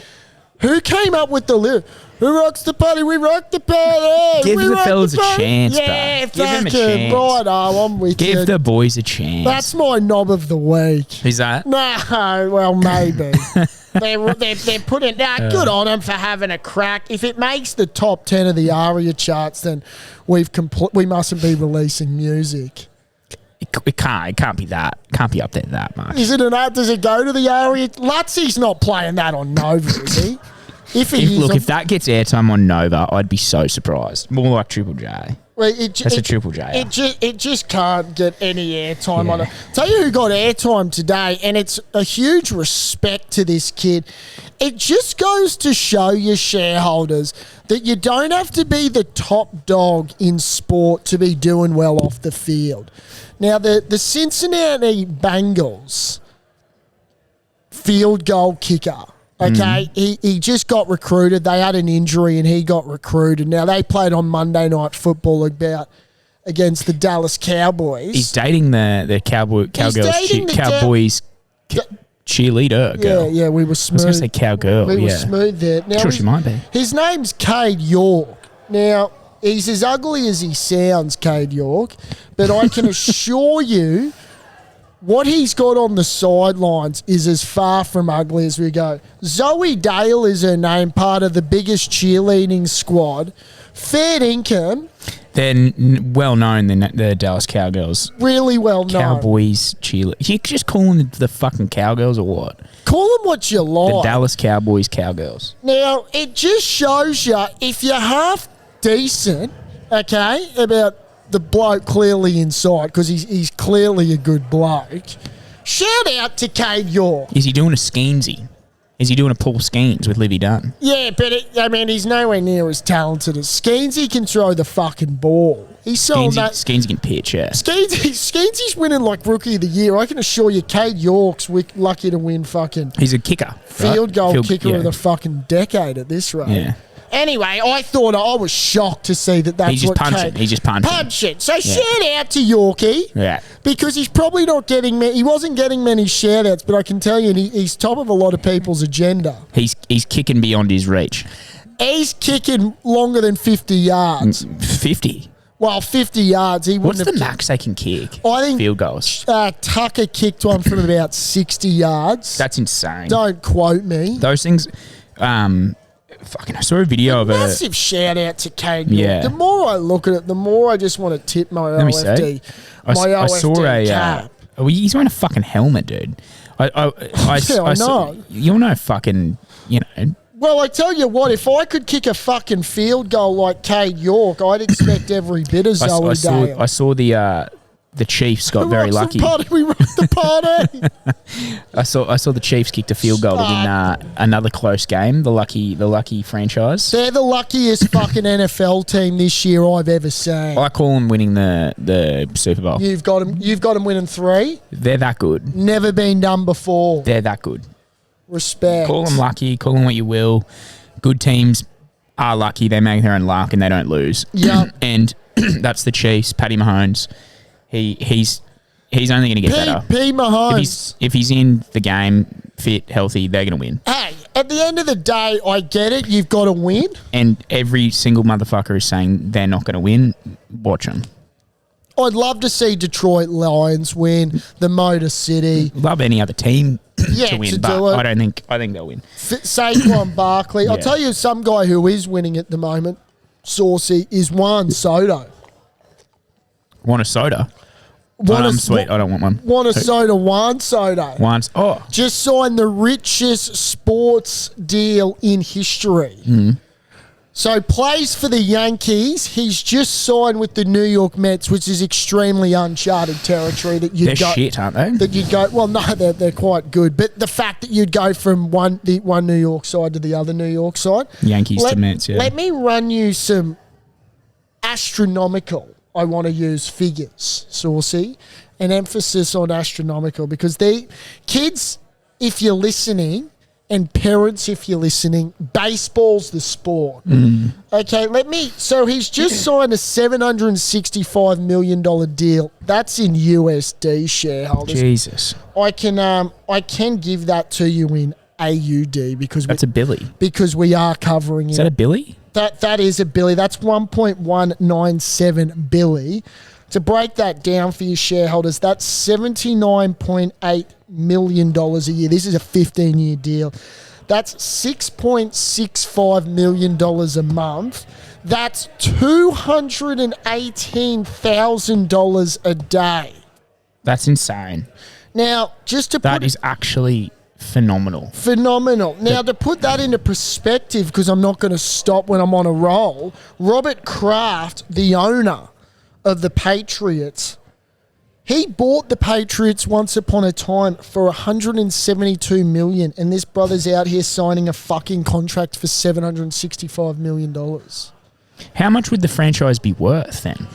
who came up with the lyric? Who rocks the party? We rock the party. Give the fellas a chance, yeah, bro. Give them a chance. Right, I'm with you. Give the boys a chance. That's my knob of the week. Who's that? No, well, maybe. they're putting... good on them for having a crack. If it makes the top 10 of the ARIA charts, then we mustn't be releasing music. It can't be that. Can't be up there that much. Is it does it go to the ARIA? Lutzy's not playing that on Nova, is he? If that gets airtime on Nova, I'd be so surprised. More like Triple J. Well, That's a triple J. It just can't get any airtime on Yeah. it. Tell you who got airtime today, and it's a huge respect to this kid. It just goes to show your shareholders that you don't have to be the top dog in sport to be doing well off the field. Now, the Cincinnati Bengals field goal kicker, okay, he just got recruited. They had an injury and he got recruited. Now, they played on Monday Night Football against the Dallas Cowboys. He's dating the Cowboys cheerleader girl. Yeah, we were I was smooth. going to say cowgirl. We were yeah. smooth there. Now, Sure, she might be. His name's Cade York. Now, he's as ugly as he sounds, Cade York, but I can assure you what he's got on the sidelines is as far from ugly as we go. Zoe Dale is her name, part of the biggest cheerleading squad. Fair income. They're well known, the Dallas Cowgirls. Really well known. Cowboys cheerleaders. You just call them the fucking Cowgirls or what? Call them what you The like. Dallas Cowboys Cowgirls. Now, it just shows you, if you're half decent, okay, about the bloke clearly inside, because he's clearly a good bloke, shout out to Cade York. Is he doing a Skeensy? Is he doing a Paul Skeens with Livy Dunn? Yeah, but he's nowhere near as talented as Skeensy. Can throw the fucking ball. He's selling that. Skeensy can pitch, yeah. Skeensy's winning like Rookie of the Year. I can assure you, Cade York's lucky to win fucking He's a kicker. field goal kicker yeah. of the fucking decade at this rate. Yeah. Anyway, I was shocked to see that's He's just what punching. He's just punching. punching. So shout out to Yorkie. Yeah. Because he's probably not getting he wasn't getting many shout outs, but I can tell you he's top of a lot of people's agenda. He's kicking beyond his reach. He's kicking longer than 50 yards. 50. Well, 50 yards. He What's wouldn't the have max they can kick? I think field goals. Tucker kicked one from about 60 yards. That's insane. Don't quote me. Those things. Fucking, I saw a video of a. Massive shout out to Cade York. Yeah. The more I look at it, the more I just want to tip my Let me OFD. see. My I saw OFD a. cap. He's wearing a fucking helmet, dude. I I know. You're no fucking. You know. Well, I tell you what, if I could kick a fucking field goal like Cade York, I'd expect every bit of Zoe Dale. I saw the Chiefs got very lucky. We rocked the party. I saw the Chiefs kicked a field goal to win another close game. The lucky franchise. They're the luckiest fucking NFL team this year I've ever seen. I call them winning the Super Bowl. You've got them winning 3. They're that good. Never been done before. They're that good. Respect. Call them lucky. Call them what you will. Good teams are lucky. They make their own luck and they don't lose. Yeah. And that's the Chiefs. Paddy Mahomes. He's only going to get better. P. Mahomes. If he's in the game, fit, healthy, they're going to win. Hey, at the end of the day, I get it. You've got to win. And every single motherfucker is saying they're not going to win. Watch them. I'd love to see Detroit Lions win, the Motor City. Love any other team Yeah, to win, to but do it. I think they'll win. Saquon Barkley. I'll Yeah. tell you some guy who is winning at the moment, Saucy, is Juan Soto. Want a soda? Want I'm a- sweet. I don't want one. Want a soda, Juan Soto. Once. Oh, Just signed the richest sports deal in history. Mm-hmm. So plays for the Yankees. He's just signed with the New York Mets, which is extremely uncharted territory. That they're shit, aren't they? That you'd go. Well, no, they're quite good. But the fact that you'd go from one New York side to the other New York side, Yankees to Mets. Yeah. Let me run you some astronomical. I want to use figures, Saucy, an emphasis on astronomical, because they kids, if you're listening, and parents, if you're listening, baseball's the sport. Okay, so he's just signed a $765 million deal. That's in USD, shareholders. Jesus, I can give that to you in AUD because that's a Billy. because we are covering Is it. that a Billy? That is a Billy. That's 1.197 Billy. To break that down for your shareholders, that's $79.8 million a year. This is a 15-year deal. That's $6.65 million a month. That's $218,000 a day. That's insane. Now, just to That put is actually phenomenal. Phenomenal. Now, to put that into perspective, because I'm not going to stop when I'm on a roll, Robert Kraft, the owner of the Patriots, he bought the Patriots once upon a time for $172 million, and this brother's out here signing a fucking contract for $765 million. How much would the franchise be worth then?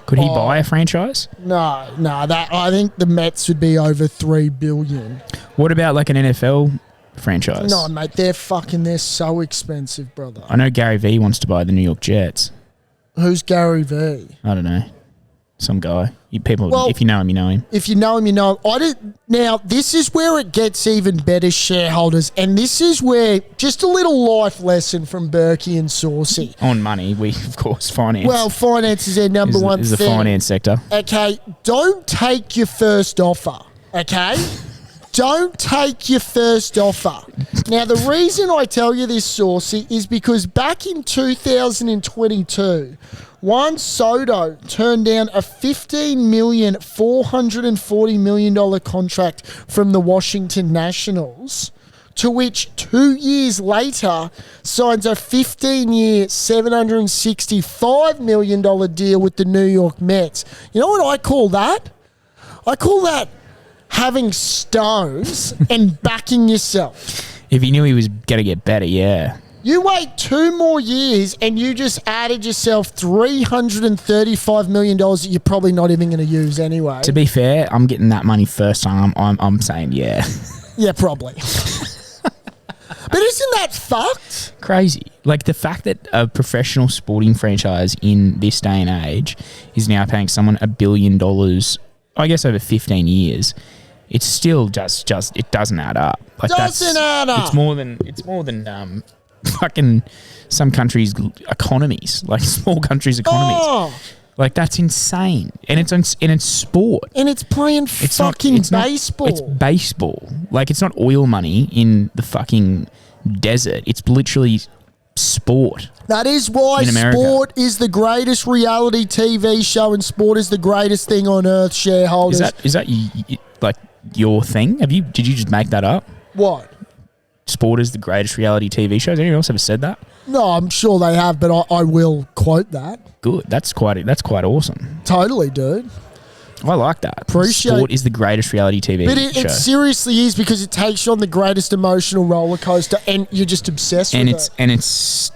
Could he buy a franchise? No, that I think the Mets would be over $3 billion. What about like an NFL franchise? No, mate, they're so expensive, brother. I know Gary Vee wants to buy the New York Jets. Who's Gary Vee? I don't know. Some guy. Well, if you know him, you know him. If you know him, you know him. Now, this is where it gets even better, shareholders, and this is where just a little life lesson from Berkey and Saucy. On money, we, of course, finance. Well, finance is our number one thing. Is the finance sector. Okay, don't take your first offer, okay? Don't take your first offer. Now, the reason I tell you this, Saucy, is because back in 2022, Juan Soto turned down a $15,440 million contract from the Washington Nationals, to which 2 years later signs a 15-year, $765 million deal with the New York Mets. You know what I call that? I call that having stones and backing yourself. If he knew he was going to get better, yeah. You wait 2 more years and you just added yourself $335 million that you're probably not even going to use anyway. To be fair, I'm getting that money first time. I'm saying yeah. Yeah, probably. But isn't that fucked? Crazy. Like the fact that a professional sporting franchise in this day and age is now paying someone $1 billion, I guess over 15 years, it's still just it doesn't add up. Like doesn't add up. It's more than fucking some countries' economies, like small countries' economies. Oh. Like that's insane, and it's sport, and it's playing fucking baseball. It's baseball. Like it's not oil money in the fucking desert. It's literally sport. That is why sport is the greatest reality TV show, and sport is the greatest thing on earth. Shareholders, is that like your thing? Did you just make that up? What? Sport is the greatest reality TV show. Has anyone else ever said that? No, I'm sure they have, but I will quote that. Good. That's quite awesome. Totally, dude. I like that. Appreciate. Sport is the greatest reality TV but show. It seriously is, because it takes you on the greatest emotional roller coaster, and you're just obsessed with it. And it's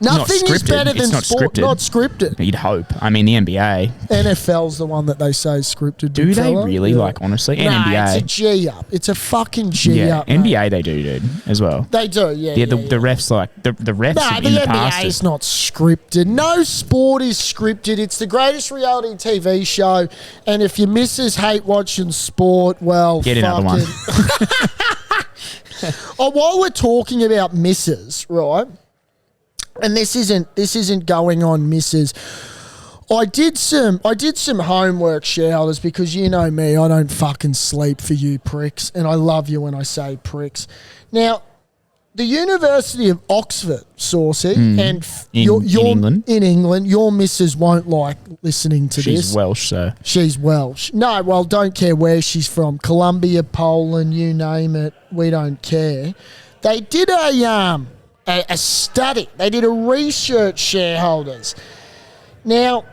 nothing is better than sport. Scripted. Not scripted. You'd hope. I mean, the NBA. NFL's the one that they say is scripted. Do they really? Yeah. Like, honestly? And NBA. It's a G-up. It's a fucking G-up, NBA mate. they do, dude, as well. They do, yeah. The refs, like, the refs in the past. NBA is not scripted. No sport is scripted. It's the greatest reality TV show, and if your missus hate watching sport, well, get another one. Oh, while we're talking about misses, right? And this isn't going on misses. I did some homework, shareholders, because you know me, I don't fucking sleep for you pricks, and I love you when I say pricks. Now, the University of Oxford, Saucy, and in England, your missus won't like listening to this. She's Welsh, so. She's Welsh. No, well, don't care where she's from. Colombia, Poland, you name it. We don't care. They did a study. They did a research, shareholders. Now,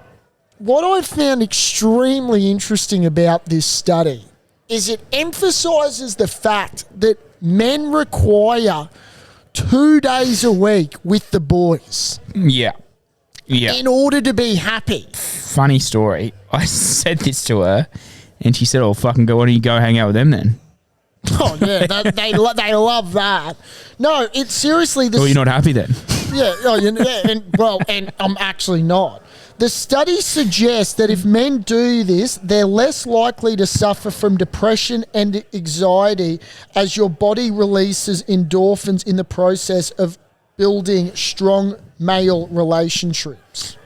what I found extremely interesting about this study is it emphasises the fact that men require 2 days a week with the boys. Yeah. Yeah. In order to be happy. Funny story. I said this to her, and she said, "Oh, fucking go, why don't you go hang out with them then?" Oh, yeah, they love that. No, it's seriously... Well, you're not happy then? Yeah, and I'm actually not. The study suggests that if men do this, they're less likely to suffer from depression and anxiety, as your body releases endorphins in the process of building strong male relationships.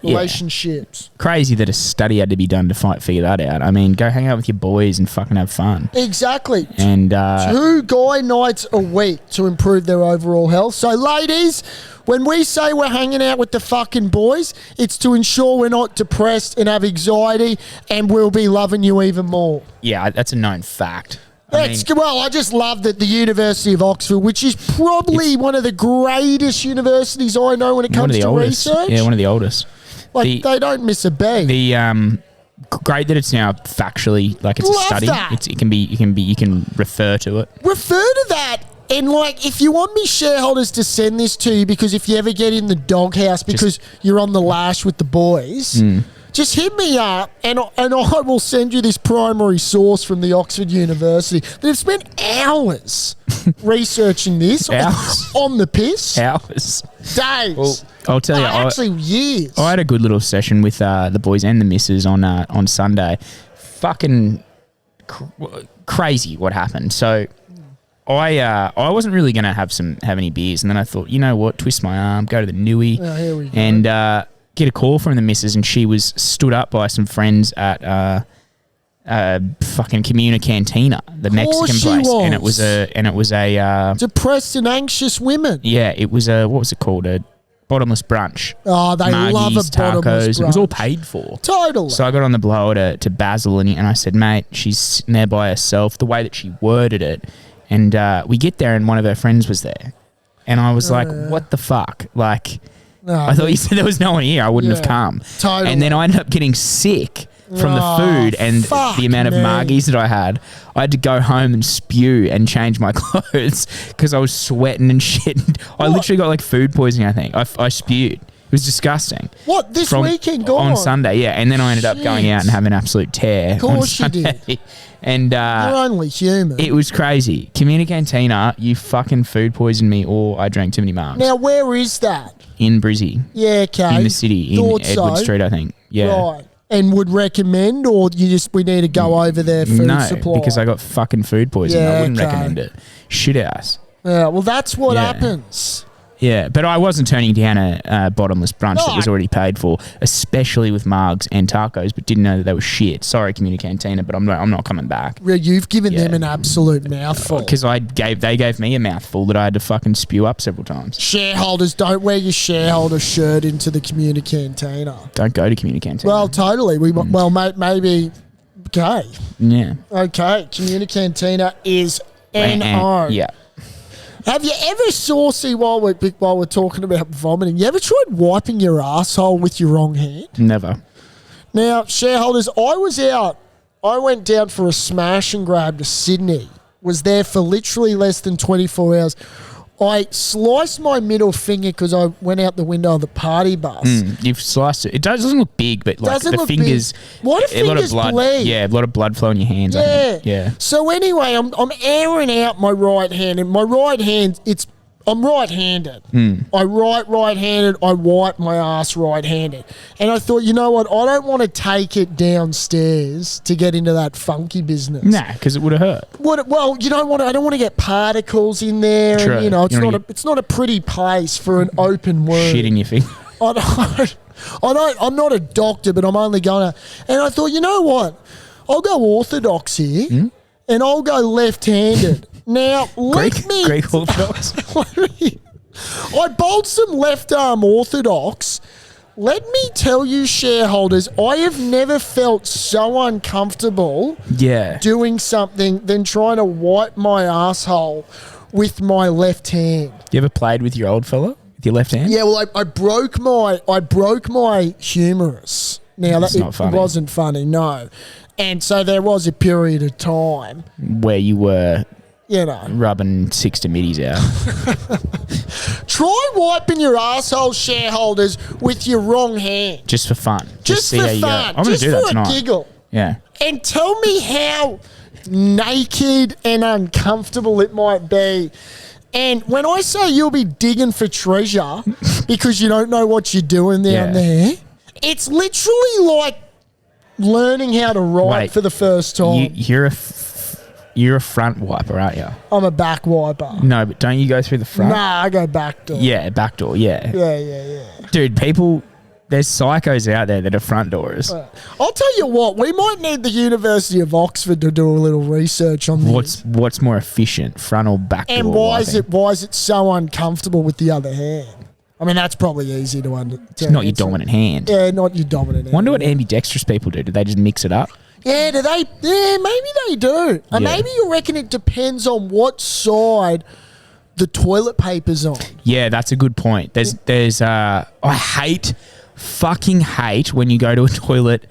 Crazy that a study had to be done to figure that out. I mean, go hang out with your boys and fucking have fun. Exactly. And 2 guy nights a week to improve their overall health. So, ladies, when we say we're hanging out with the fucking boys, it's to ensure we're not depressed and have anxiety, and we'll be loving you even more. Yeah, that's a known fact. I just love that the University of Oxford, which is probably one of the greatest universities I know when it comes to research. Yeah, one of the oldest. They don't miss a beat. Great that it's now factually like it's Love a study. that. You can refer to it. Refer to that. And, if you want me shareholders to send this to you, because if you ever get in the doghouse because you're on the lash with the boys, just hit me up and I will send you this primary source from the Oxford University. They've spent hours researching this on the piss. Hours. Days. Well, I'll tell you. Actually, years. I had a good little session with the boys and the missus on Sunday. Fucking crazy what happened. So I wasn't really going to have any beers, and then I thought, you know what, twist my arm, go to the Nui, here we go. and get a call from the missus, and she was stood up by some friends at fucking Comuna Cantina, the Mexican place, and it was a depressed and anxious women. Yeah, it was what was it called? A bottomless brunch. Oh, they love a bottomless brunch. It was all paid for. Totally. So I got on the blower to Basil and I said, mate, she's sitting there by herself. The way that she worded it. And we get there and one of her friends was there. And I was like, what the fuck? Like, I thought you said there was no one here. I wouldn't have come. Totally. And then I ended up getting sick from the food and the amount of margies that I had. I had to go home and spew and change my clothes because I was sweating and shit. I literally got like food poisoning, I think. I spewed. It was disgusting. What, this weekend gone? On Sunday, yeah. And then I ended up going out and having an absolute tear. Of course you did. And you're only human. It was crazy. Comuna Cantina, you fucking food poisoned me or I drank too many margs. Now, where is that? In Brizzy. Yeah, okay. In the city, Thought in Edward Street, I think. Yeah. Right. And would recommend, or we need to go over there food supply? No, because I got fucking food poisoning. Yeah, I wouldn't okay. recommend it. Shit ass. Yeah, well, that's what happens. Yeah, but I wasn't turning down a bottomless brunch that was already paid for, especially with margs and tacos, but didn't know that they were shit. Sorry, Comuna Cantina, but I'm not coming back. Yeah, you've given them an absolute mouthful. Because they gave me a mouthful that I had to fucking spew up several times. Shareholders, don't wear your shareholder shirt into the Comuna Cantina. Don't go to Comuna Cantina. Well, totally. Well, mate, maybe. Okay. Yeah. Okay. Comuna Cantina is NO. Yeah. Have you ever, Saucy, while we're talking about vomiting, you ever tried wiping your asshole with your wrong hand? Never. Now, shareholders, I went down for a smash and grab to Sydney, was there for literally less than 24 hours. I sliced my middle finger because I went out the window of the party bus. You've sliced it. It doesn't look big, but like the fingers. Why do fingers bleed? Yeah, a lot of blood flow in your hands. Yeah. I think. Yeah. So anyway, I'm airing out my right hand, and my right hand, I'm right-handed. I right-handed. I wipe my ass right-handed. And I thought, you know what? I don't want to take it downstairs to get into that funky business. Nah, because it would have hurt. Well, you know what? I don't want to get particles in there. True. And, it's not a pretty place for an open wound. Shit in your finger. I'm not a doctor, but I'm only going to. And I thought, you know what? I'll go orthodox here, and I'll go left-handed. Now, Greek Orthodox. I bowled some left arm Orthodox. Let me tell you, shareholders, I have never felt so uncomfortable doing something than trying to wipe my asshole with my left hand. You ever played with your old fella with your left hand? Yeah, well, I broke my humerus. Now, That's not funny. It wasn't funny, no. And so there was a period of time where you were rubbing 6 to middies out. Try wiping your asshole, shareholders, with your wrong hand. Just for fun. Just for fun. I'm going to do that tonight. Just for a giggle. Yeah. And tell me how naked and uncomfortable it might be. And when I say you'll be digging for treasure because you don't know what you're doing down there, it's literally like learning how to write for the first time. You're a front wiper, aren't you? I'm a back wiper. No, but don't you go through the front? Nah, I go back door. Yeah, back door, yeah. Yeah. Dude, there's psychos out there that are front doors. I'll tell you what, we might need the University of Oxford to do a little research on this. What's more efficient, front or back door? And why is it so uncomfortable with the other hand? I mean, that's probably easy to understand. It's not your dominant hand. Yeah, not your dominant hand. Wonder what ambidextrous people do. Do they just mix it up? Yeah, do they? Yeah, maybe they do. And Yeah. maybe you reckon it depends on what side the toilet paper's on. Yeah, that's a good point. I fucking hate when you go to a toilet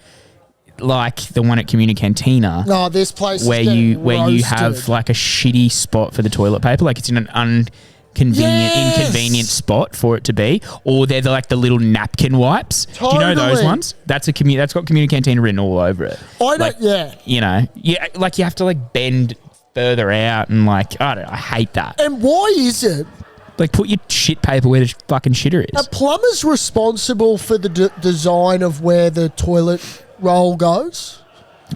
like the one at Community Cantina. No, this place where is you roasted. have like a shitty spot for the toilet paper, like it's in an inconvenient spot for it to be, or they're like the little napkin wipes. Do you know those Totally. ones? That's got Community Cantina written all over it. You know, like you have to like bend further out and like I don't know. I hate that. And why is it? Like put your shit paper where the fucking shitter is. Are plumbers responsible for the design of where the toilet roll goes?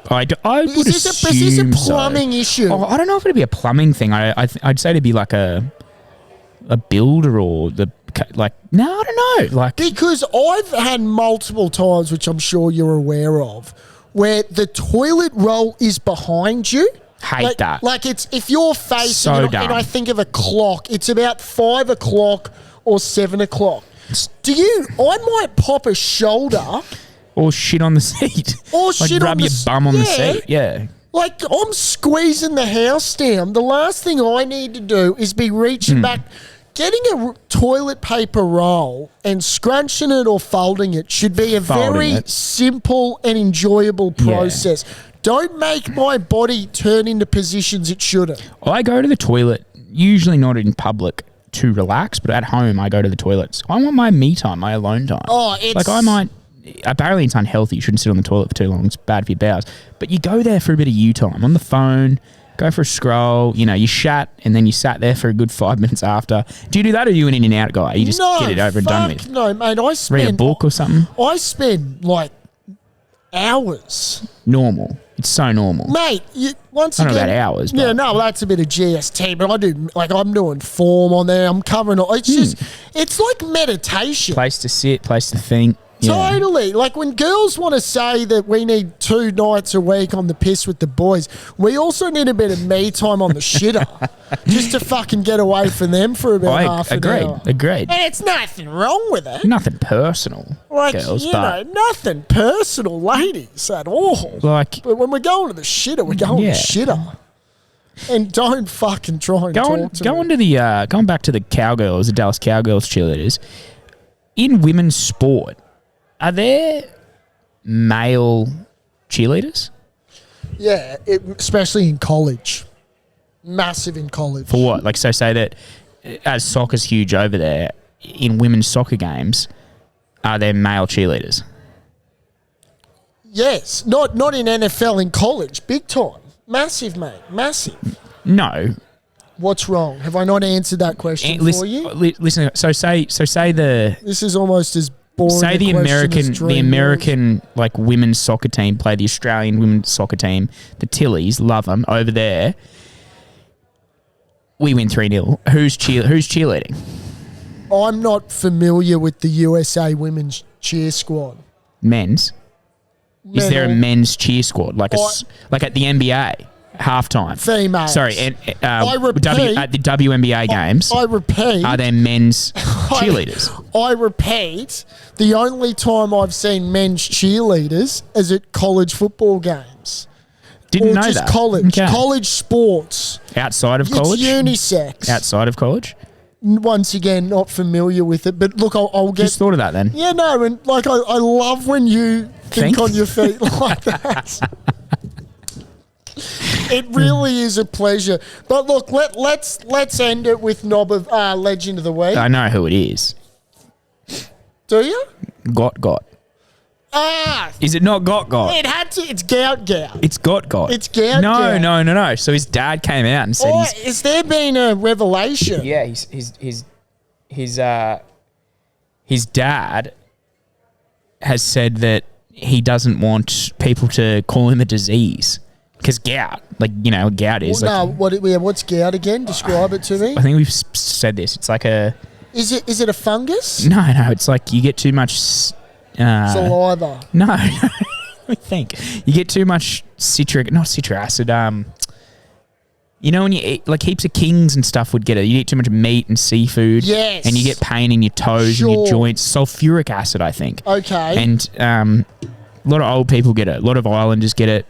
I would Is this a plumbing issue? Oh, I don't know if it'd be a plumbing thing. I'd say it'd be like a builder or I don't know. Like Because I've had multiple times, which I'm sure you're aware of, where the toilet roll is behind you. Hate that. Like it's if you're facing So and dumb. I think of a clock, it's about 5 o'clock or 7 o'clock. I might pop a shoulder or shit on the seat. or like shit rub on your the bum on the seat. Yeah. Like I'm squeezing the house down. The last thing I need to do is be reaching back. Getting a toilet paper roll and scrunching it or folding it should be a Folding very it. simple and enjoyable process. Don't make my body turn into positions it shouldn't. I go to the toilet, usually not in public, to relax, but at home I go to the toilets. I want my me time, my alone time. Oh, it's like I might. Apparently it's unhealthy. You shouldn't sit on the toilet for too long. It's bad for your bowels. But you go there for a bit of you time on the phone. Go for a scroll. You know, you chat and then you sat there for a good 5 minutes after. Do you do that, or are you an in and out guy? You just get it over and done with. No, mate. Read a book or something. I spend like hours. Normal. It's so normal. Mate, once I don't again, know about hours, Yeah, but- no, that's a bit of GST, but I do I'm doing form on there. I'm covering all. It's just, it's like meditation. Place to sit, place to think. Yeah. Totally. Like when girls want to say that we need 2 nights a week on the piss with the boys, we also need a bit of me time on the shitter just to fucking get away from them for about half an hour. Agreed. And it's nothing wrong with it. Nothing personal, Like, girls, you but know, nothing personal, ladies, at all. like But when we're going to the shitter, we're going to the shitter. And don't fucking try and talk to me. Going back to the Cowgirls, the Dallas Cowgirls cheerleaders. In women's sport, are there male cheerleaders? Yeah, especially in college. Massive in college. For what? Like, so say that as soccer's huge over there, in women's soccer games, are there male cheerleaders? Yes, not in NFL, in college, big time, massive, mate, massive. No. What's wrong? Have I not answered that question for you? Listen. So say the This is almost as boring. say a the question as Dream American like women's soccer team play the Australian women's soccer team, the Tillies, love them over there. We win 3-0. Who's cheerleading? was. I'm not familiar with the USA women's cheer squad. Men's. Is there a Men or men's cheer squad like like at the NBA halftime? Females. Sorry, and I repeat. at the WNBA games, I repeat. are there men's cheerleaders? I repeat. The only time I've seen men's cheerleaders is at college football games. Didn't or know just that. college. Okay. College sports. Outside of college, It's unisex. outside of college. Once again, not familiar with it, but look, I'll get. Just thought of that then. Yeah, no, and like I love when you think on your feet like that. It really is a pleasure. But look, let's end it with Knob of Legend of the Week. I know who it is. Do you? Got. Ah, Is it not got? it had to. It's Gout. It's got. It's Gout. No. So his dad came out and said Oh, he's has there been a revelation? yeah, his dad has said that he doesn't want people to call him a disease because gout, gout is. No, what's Gout again? Describe it to me. I think we've said this. It's like a Is it a fungus? no. It's like you get too much. Saliva. No, let me think. You get too much citric acid. You know when you eat like heaps of kings and stuff would get it. You eat too much meat and seafood. Yes. And you get pain in your toes and your Sure. joints. Sulfuric acid, I think. Okay. And A lot of old people get it. A lot of Islanders get it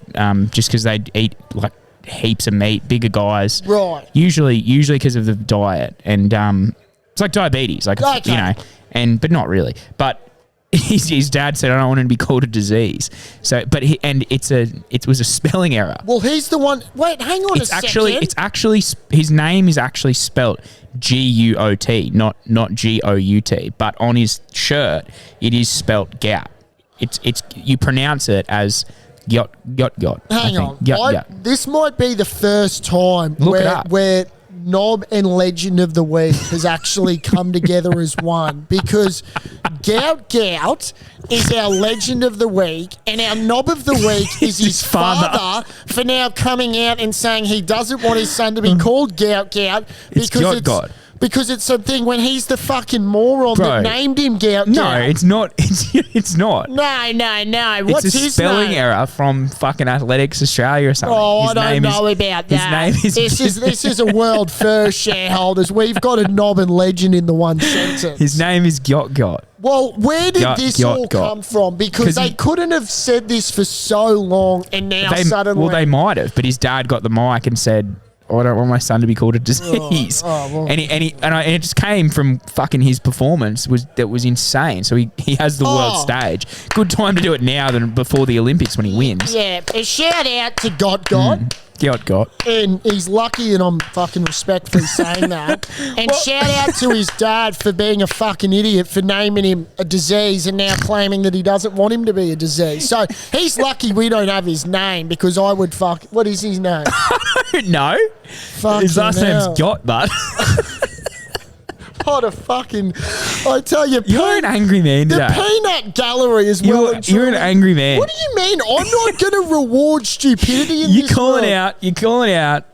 just because they eat like heaps of meat, bigger guys. Right. Usually because of the diet. And it's like diabetes, like, Okay. you know, but not really. But his dad said, I don't want it to be called a disease. So, but it was a spelling error. Well, he's the one. Wait, hang on a second. It's actually his name is actually spelt G-U-O-T, not G-O-U-T. But on his shirt, it is spelt gout. It's you pronounce it as Gyot. Hang on. Gyot. This might be the first time Look it up. where Knob and Legend of the Week has actually come together as one, because Gout is our Legend of the Week and our Knob of the Week is his father for now coming out and saying he doesn't want his son to be called Gout because because it's something when he's the fucking moron that named him Gout. No, it's not. It's not. No. What's it's a his spelling name? error from fucking Athletics Australia or something. Oh, His I don't know about that. His name is This is a world first, shareholders. We've got a Knob and Legend in the one sentence. His name is Gyot. Well, where did this all come from? Because they couldn't have said this for so long, and now suddenly... Well, they might have, but his dad got the mic and said, I don't want my son to be called a disease. Well. And it just came from fucking his performance that was insane. So he has the world stage. Good time to do it now than before the Olympics when he wins. Yeah, a shout out to Got. Gyot. And he's lucky, and I'm fucking respectfully saying that. And shout out to his dad for being a fucking idiot for naming him a disease and now claiming that he doesn't want him to be a disease. So he's lucky we don't have his name, because I would what is his name? No. His last name's Gyot, but... What a fucking... I tell you... You're an angry man today. The peanut gallery is well and You're an angry man. What do you mean? I'm not going to reward stupidity in this world. You're calling out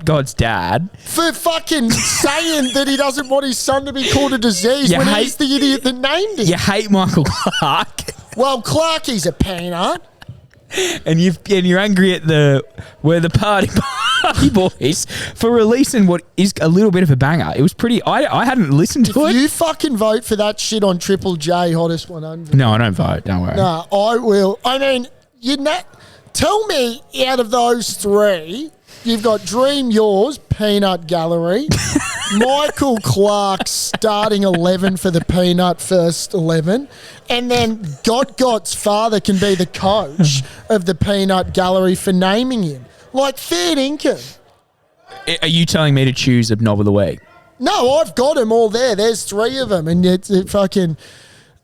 God's dad for fucking saying that he doesn't want his son to be called a disease he's the idiot that named him. You hate Michael Clark. Well, Clarky's a peanut. And you're angry at the party boys for releasing what is a little bit of a banger. It was pretty. I hadn't listened to it. You fucking vote for that shit on Triple J Hottest 100. No, I don't vote. Don't worry. No, I will. I mean, tell me out of those three, you've got Dream Yours, Peanut Gallery, Michael Clark's starting 11 for the Peanut first 11, and then Got's father can be the coach of the Peanut Gallery for naming him. Like, fair income. Are you telling me to choose a Knob of the Week? No, I've got them all there. There's three of them, and it's fucking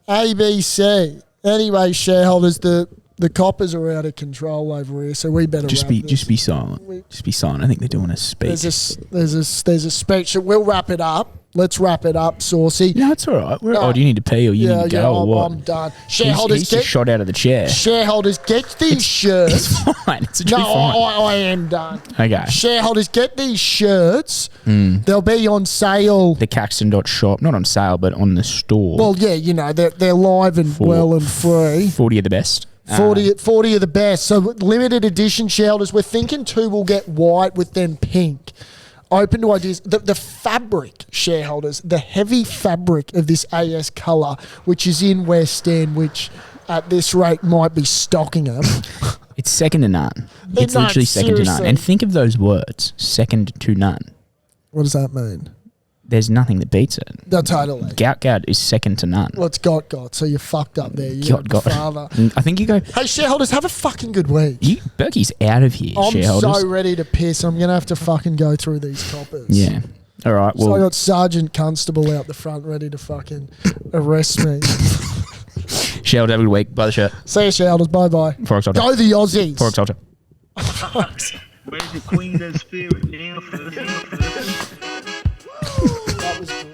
ABC. Anyway, shareholders, the coppers are out of control over here, so we better just be silent. Just be silent. I think they're doing a speech. There's a speech. So we'll wrap it up. Let's wrap it up, Saucy. No, it's all right. Do you need to pee or you need to go or what? I'm done. Shareholders, he's just shot out of the chair. Shareholders, get these shirts. It's fine. It's fine. I am done. Okay. Shareholders, get these shirts. They'll be on sale. The Caxton.shop. Not on sale, but on the store. Well, yeah, they're live and well and free. 40 of the best. 40 of the best. So limited edition shareholders. We're thinking 2 will get white with then pink. Open to ideas. The fabric, shareholders, the heavy fabric of this AS colour, which is in West End, which at this rate might be stocking them. It's second to none. It's literally second to none. And think of those words, second to none. What does that mean? There's nothing that beats it. No, totally. Gout is second to none. Well, it's got. So you're fucked up there. You father. I think you go... Hey, shareholders, have a fucking good week. Berkey's out of here, shareholders. I'm so ready to piss. I'm going to have to fucking go through these coppers. Yeah. All right, well... So I got Sergeant Constable out the front ready to fucking arrest me. Shareholders, have a good week. Buy the shirt. See you, shareholders. Bye-bye. Forex Ultra. Go the Aussies. Forex Ultra. Where's the Queen's spirit now? That was great.